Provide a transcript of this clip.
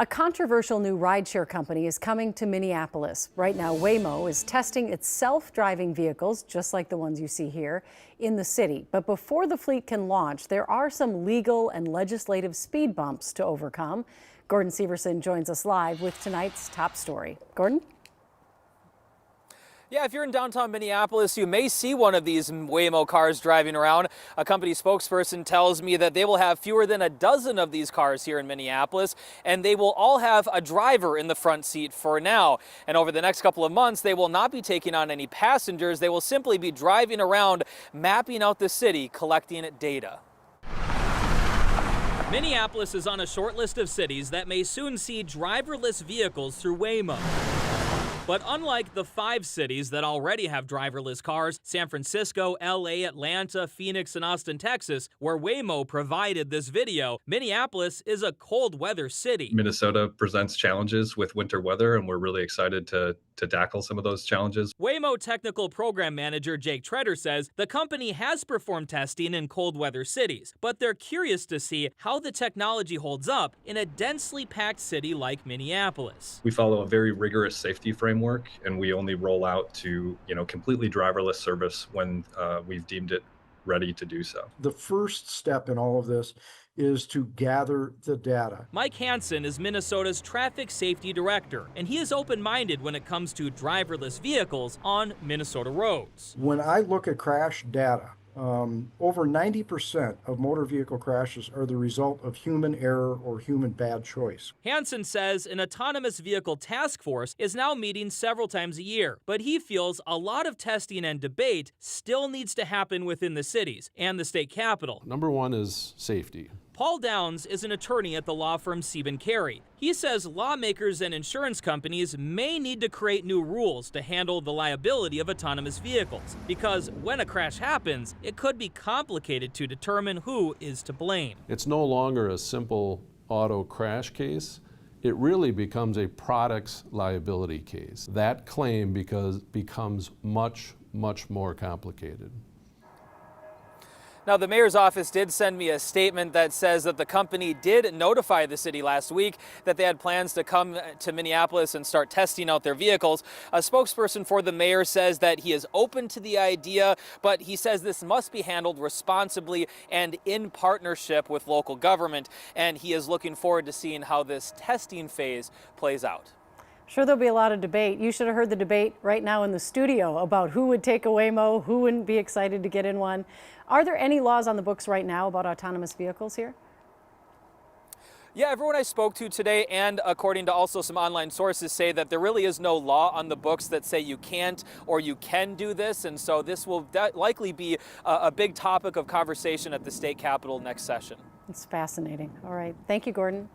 A controversial new rideshare company is coming to Minneapolis. Right now, Waymo is testing its self-driving vehicles, just like the ones you see here, in the city. But before the fleet can launch, there are some legal and legislative speed bumps to overcome. Gordon Severson joins us live with tonight's top story. Gordon? Yeah, if you're in downtown Minneapolis, you may see one of these Waymo cars driving around. A company spokesperson tells me that they will have fewer than a dozen of these cars here in Minneapolis, and they will all have a driver in the front seat for now. And over the next couple of months, they will not be taking on any passengers. They will simply be driving around, mapping out the city, collecting data. Minneapolis is on a short list of cities that may soon see driverless vehicles through Waymo. But unlike the 5 cities that already have driverless cars, San Francisco, LA, Atlanta, Phoenix, and Austin, Texas, where Waymo provided this video, Minneapolis is a cold weather city. Minnesota presents challenges with winter weather, and we're really excited to tackle some of those challenges. Waymo technical program manager Jake Treader says the company has performed testing in cold weather cities, but they're curious to see how the technology holds up in a densely packed city like Minneapolis. We follow a very rigorous safety framework, and we only roll out to completely driverless service when we've deemed it ready to do so. The first step in all of this is to gather the data. Mike Hansen is Minnesota's traffic safety director, and he is open-minded when it comes to driverless vehicles on Minnesota roads. When I look at crash data, over 90% of motor vehicle crashes are the result of human error or human bad choice. Hansen says an autonomous vehicle task force is now meeting several times a year, but he feels a lot of testing and debate still needs to happen within the cities and the state capital. Number one is safety. Paul Downs is an attorney at the law firm Sieben Carey. He says lawmakers and insurance companies may need to create new rules to handle the liability of autonomous vehicles, because when a crash happens, it could be complicated to determine who is to blame. It's no longer a simple auto crash case. It really becomes a products liability case. That claim becomes much, much more complicated. Now, the mayor's office did send me a statement that says that the company did notify the city last week that they had plans to come to Minneapolis and start testing out their vehicles. A spokesperson for the mayor says that he is open to the idea, but he says this must be handled responsibly and in partnership with local government, and he is looking forward to seeing how this testing phase plays out. Sure, there'll be a lot of debate. You should have heard the debate right now in the studio about who would take a Waymo, who wouldn't be excited to get in one. Are there any laws on the books right now about autonomous vehicles here? Yeah, everyone I spoke to today, and according to also some online sources, say that there really is no law on the books that say you can't or you can do this. And so this will likely be a big topic of conversation at the state capitol next session. It's fascinating. All right. Thank you, Gordon.